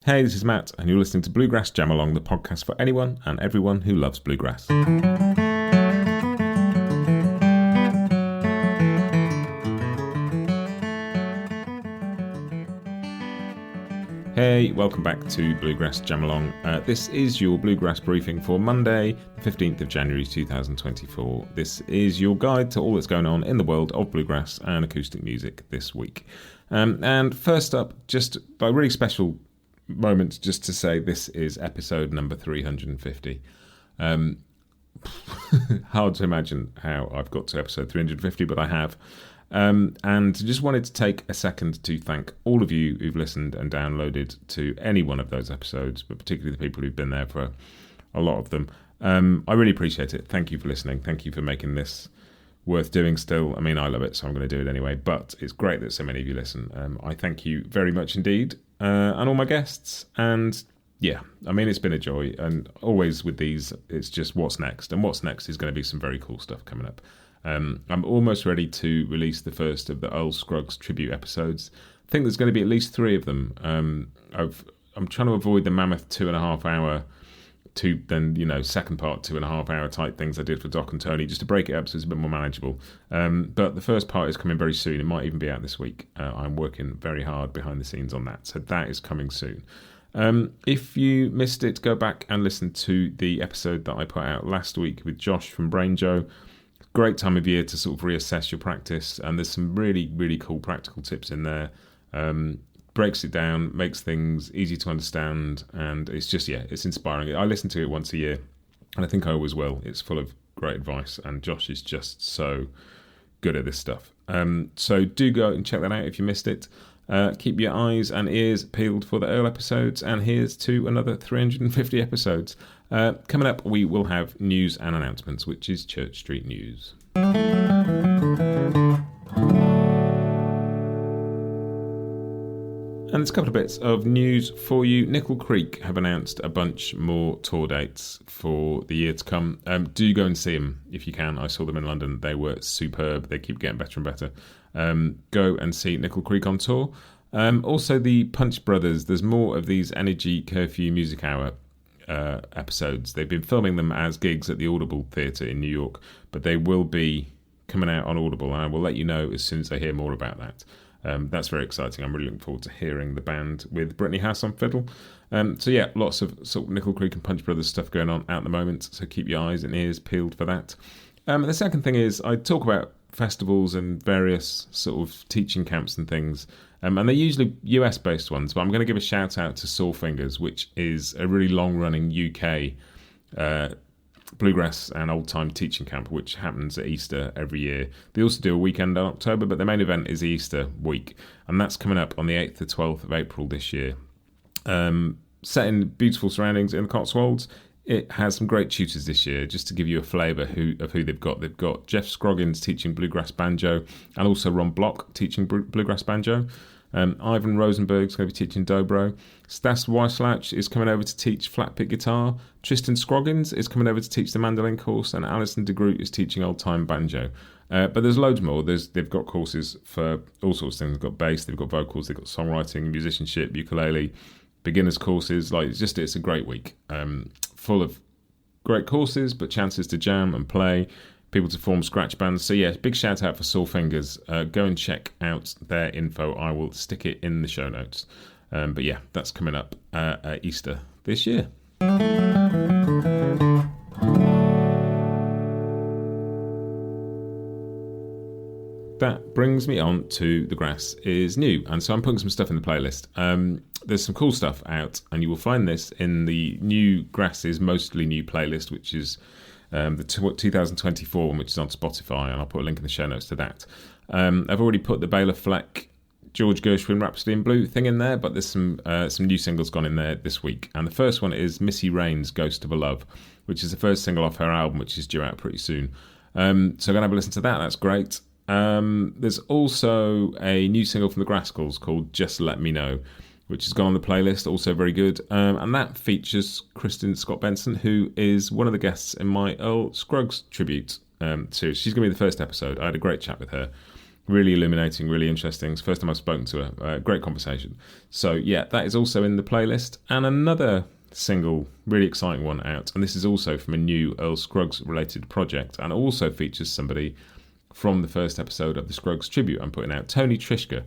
Hey, this is Matt, and you're listening to Bluegrass Jam Along, the podcast for anyone and everyone who loves bluegrass. Hey, welcome back to Bluegrass Jam Along. This is your Bluegrass Briefing for Monday, the 15th of January 2024. This is your guide to all that's going on in the world of bluegrass and acoustic music this week. And first up, just a really special moment just to say this is episode number 350. Hard to imagine how I've got to episode 350, but I have. And just wanted to take a second to thank all of you who've listened and downloaded to any one of those episodes, but particularly the people who've been there for a lot of them. I really appreciate it. Thank you for listening. Thank you for making this worth doing still. I mean, I love it, so I'm going to do it anyway, but it's great that so many of you listen. I thank you very much indeed, and all my guests. And yeah, I mean, it's been a joy, and always with these, it's just what's next. And what's next is going to be some very cool stuff coming up. I'm almost ready to release the first of the Earl Scruggs tribute episodes. I think there's going to be at least 3 of them. I'm trying to avoid the mammoth 2.5 hour second part 2.5 hour type things I did for Doc and Tony, just to break it up so it's a bit more manageable. But the first part is coming very soon. It might even be out this week. I'm working very hard behind the scenes on that, so that is coming soon. If you missed it, go back and listen to the episode that I put out last week with Josh from Brain Joe. Great time of year to sort of reassess your practice, and there's some really, really cool practical tips in there. Breaks it down, makes things easy to understand, and it's just, it's inspiring. I listen to it once a year, and I think I always will. It's full of great advice, and Josh is just so good at this stuff. So do go and check that out if you missed it. Keep your eyes and ears peeled for the Earl episodes, and here's to another 350 episodes. Coming up, we will have news and announcements, which is Church Street News. And there's a couple of bits of news for you. Nickel Creek have announced a bunch more tour dates for the year to come. Do go and see them if you can. I saw them in London. They were superb. They keep getting better and better. Go and see Nickel Creek on tour. Also, the Punch Brothers. There's more of these Energy Curfew Music Hour episodes. They've been filming them as gigs at the Audible Theatre in New York, but they will be coming out on Audible, and I will let you know as soon as I hear more about that. That's very exciting. I'm really looking forward to hearing the band with Brittany House on fiddle. So yeah, lots of sort of Nickel Creek and Punch Brothers stuff going on at the moment, so keep your eyes and ears peeled for that. The second thing is I talk about festivals and various sort of teaching camps and things, and they're usually US based ones, but I'm going to give a shout out to Sore Fingers, which is a really long running UK bluegrass and old time teaching camp, which happens at Easter every year. They also do a weekend in October, but the main event is Easter week, and that's coming up on the 8th to 12th of April this year. Set in beautiful surroundings in the Cotswolds. It has some great tutors this year. Just to give you a flavour of who they've got Jeff Scroggins teaching bluegrass banjo, and also Ron Block teaching bluegrass banjo. Ivan Rosenberg's going to be teaching dobro. Stas Weisslouch is coming over to teach flat pick guitar. Tristan Scroggins is coming over to teach the mandolin course, and Alison de Groot is teaching old time banjo. But there's loads more. They've got courses for all sorts of things. They've got bass, they've got vocals, they've got songwriting, musicianship, ukulele, beginners courses. It's a great week. Full of great courses, but chances to jam and play, people to form scratch bands. So yeah, big shout out for Sore Fingers. Go and check out their info. I will stick it in the show notes. But yeah, that's coming up at Easter this year. That brings me on to The Grass is New, and so I'm putting some stuff in the playlist. There's some cool stuff out, and you will find this in the new Grass is Mostly New playlist, which is the 2024 one, which is on Spotify, and I'll put a link in the show notes to that. I've already put the Bela Fleck, George Gershwin, Rhapsody in Blue thing in there, but there's some new singles gone in there this week. And the first one is Missy Raines' Ghost of a Love, which is the first single off her album, which is due out pretty soon. So I'm going to have a listen to that. That's great. There's also a new single from the Graskels called Just Let Me Know, which has gone on the playlist, also very good. And that features Kristen Scott Benson, who is one of the guests in my Earl Scruggs tribute series. She's going to be the first episode. I had a great chat with her. Really illuminating, really interesting. It's the first time I've spoken to her. Great conversation. So yeah, that is also in the playlist. And another single, really exciting one out. And this is also from a new Earl Scruggs related project, and also features somebody from the first episode of the Scruggs tribute I'm putting out, Tony Trishka.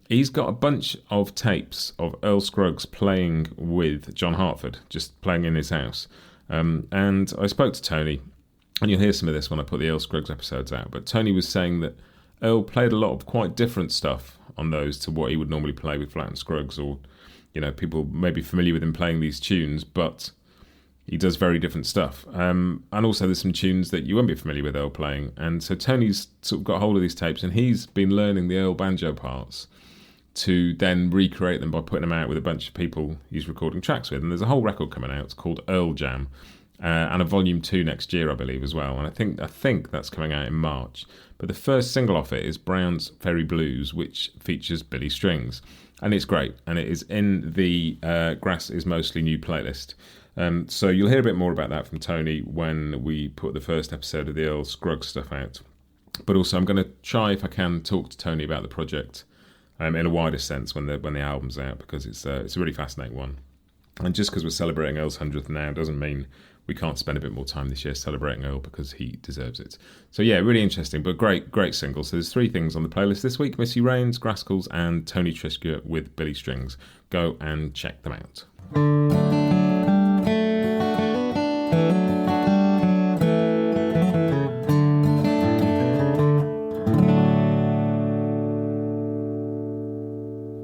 He's got a bunch of tapes of Earl Scruggs playing with John Hartford, just playing in his house. And I spoke to Tony, and you'll hear some of this when I put the Earl Scruggs episodes out, but Tony was saying that Earl played a lot of quite different stuff on those to what he would normally play with Flatt and Scruggs, or, you know, people may be familiar with him playing these tunes, but he does very different stuff. And also there's some tunes that you won't be familiar with Earl playing. And so Tony's sort of got hold of these tapes, and he's been learning the Earl banjo parts to then recreate them by putting them out with a bunch of people he's recording tracks with. And there's a whole record coming out. It's called Earl Jam. And a volume 2 next year, I believe, as well. And I think that's coming out in March. But the first single off it is Brown's Ferry Blues, which features Billy Strings. And it's great. And it is in the Grass is Mostly New playlist. So you'll hear a bit more about that from Tony when we put the first episode of the Earl Scruggs stuff out. But also I'm going to try, if I can, talk to Tony about the project in a wider sense when the album's out, because it's a really fascinating one. And just because we're celebrating Earl's 100th now doesn't mean we can't spend a bit more time this year celebrating Earl, because he deserves it. So yeah, really interesting, but great single. So there's 3 things on the playlist this week: Missy Raines, Graskels, and Tony Trishka with Billy Strings. Go and check them out.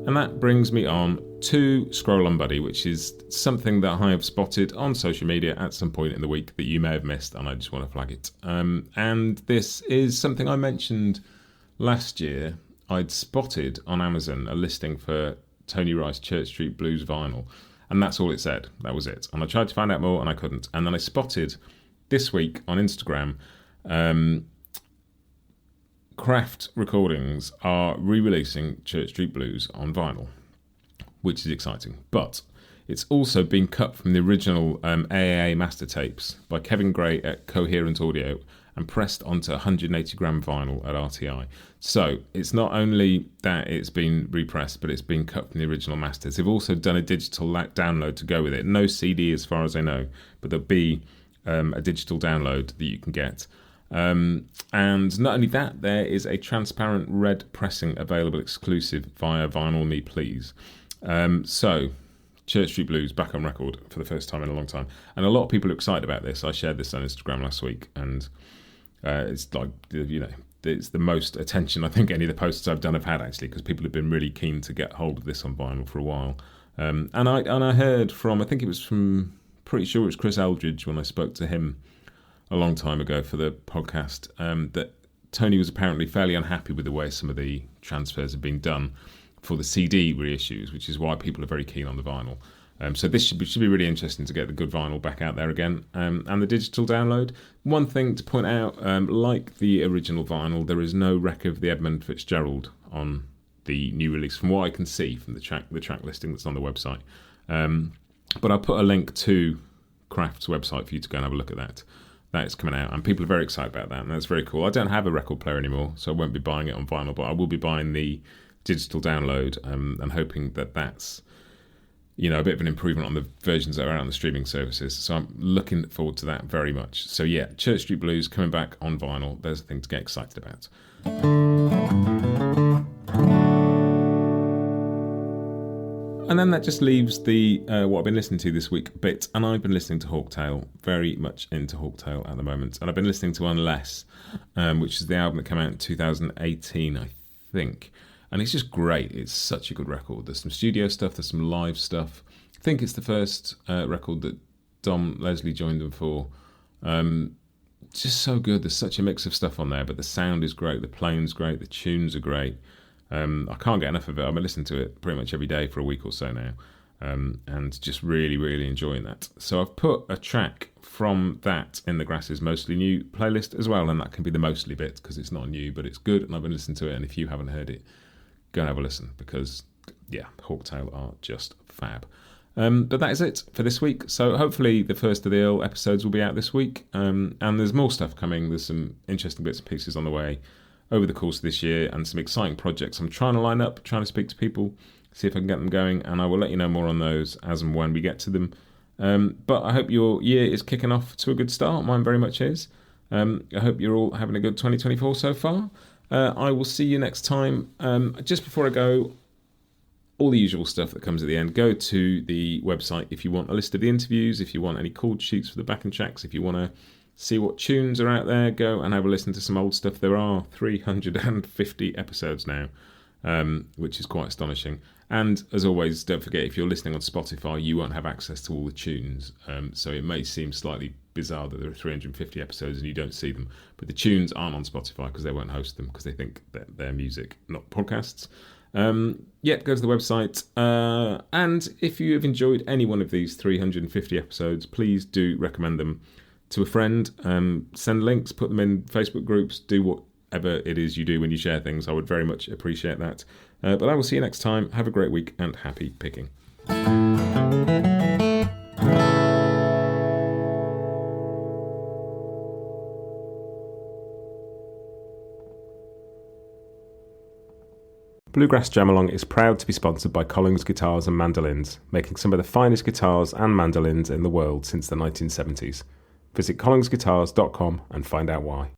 And that brings me on to Scroll On Buddy, which is something that I have spotted on social media at some point in the week that you may have missed, and I just want to flag it. And this is something I mentioned last year. I'd spotted on Amazon a listing for Tony Rice Church Street Blues vinyl, and that's all it said. That was it. And I tried to find out more, and I couldn't. And then I spotted this week on Instagram, Craft Recordings are re-releasing Church Street Blues on vinyl, which is exciting. But it's also been cut from the original AAA master tapes by Kevin Gray at Coherent Audio and pressed onto 180-gram vinyl at RTI. So it's not only that it's been repressed, but it's been cut from the original masters. They've also done a digital download to go with it. No CD as far as I know, but there'll be a digital download that you can get. And not only that, there is a transparent red pressing available exclusive via Vinyl Me Please. So Church Street Blues back on record for the first time in a long time, and a lot of people are excited about this. I shared this on Instagram last week, and it's like, you know, it's the most attention I think any of the posts I've done have had, actually, because people have been really keen to get hold of this on vinyl for a while. And I heard from, I think it was from, pretty sure it was Chris Eldridge when I spoke to him a long time ago for the podcast, that Tony was apparently fairly unhappy with the way some of the transfers have been done for the CD reissues, which is why people are very keen on the vinyl. So this should be really interesting to get the good vinyl back out there again. And the digital download. One thing to point out, like the original vinyl, there is no wreck of the Edmund Fitzgerald on the new release, from what I can see from the track listing that's on the website. But I'll put a link to Craft's website for you to go and have a look at that. That is coming out, and people are very excited about that, and that's very cool. I don't have a record player anymore, so I won't be buying it on vinyl, but I will be buying the digital download, and hoping that that's, you know, a bit of an improvement on the versions that are out on the streaming services. So I'm looking forward to that very much. So yeah, Church Street Blues coming back on vinyl. There's a thing to get excited about. And then that just leaves the what I've been listening to this week bit, and I've been listening to Hawktail, very much into Hawktail at the moment, and I've been listening to Unless, which is the album that came out in 2018, I think, and it's just great. It's such a good record. There's some studio stuff, there's some live stuff. I think it's the first record that Dom Leslie joined them for. Just so good. There's such a mix of stuff on there, but the sound is great, the playing's great, the tunes are great. I can't get enough of it. I've been listening to it pretty much every day for a week or so now, and just really, really enjoying that. So I've put a track from that in the Grass is Mostly New playlist as well, and that can be the mostly bit because it's not new, but it's good, and I've been listening to it, and if you haven't heard it, go and have a listen, because, yeah, Hawktail are just fab. But that is it for this week. So hopefully the first of the Earl episodes will be out this week, and there's more stuff coming. There's some interesting bits and pieces on the way. over the course of this year, and some exciting projects I'm trying to line up, trying to speak to people, see if I can get them going, and I will let you know more on those as and when we get to them. But I hope your year is kicking off to a good start. Mine very much is. I hope you're all having a good 2024 so far. I will see you next time. Just before I go, all the usual stuff that comes at the end. Go to the website if you want a list of the interviews, if you want any chord sheets for the backing tracks, if you want to see what tunes are out there, go and have a listen to some old stuff. There are 350 episodes now, which is quite astonishing. And as always, don't forget, if you're listening on Spotify, you won't have access to all the tunes. So it may seem slightly bizarre that there are 350 episodes and you don't see them. But the tunes aren't on Spotify because they won't host them because they think that they're music, not podcasts. Go to the website. And if you have enjoyed any one of these 350 episodes, please do recommend them to a friend. Send links, put them in Facebook groups, do whatever it is you do when you share things. I would very much appreciate that. But I will see you next time. Have a great week and happy picking. Bluegrass Jam Along is proud to be sponsored by Collings Guitars and Mandolins, making some of the finest guitars and mandolins in the world since the 1970s. Visit collingsguitars.com and find out why.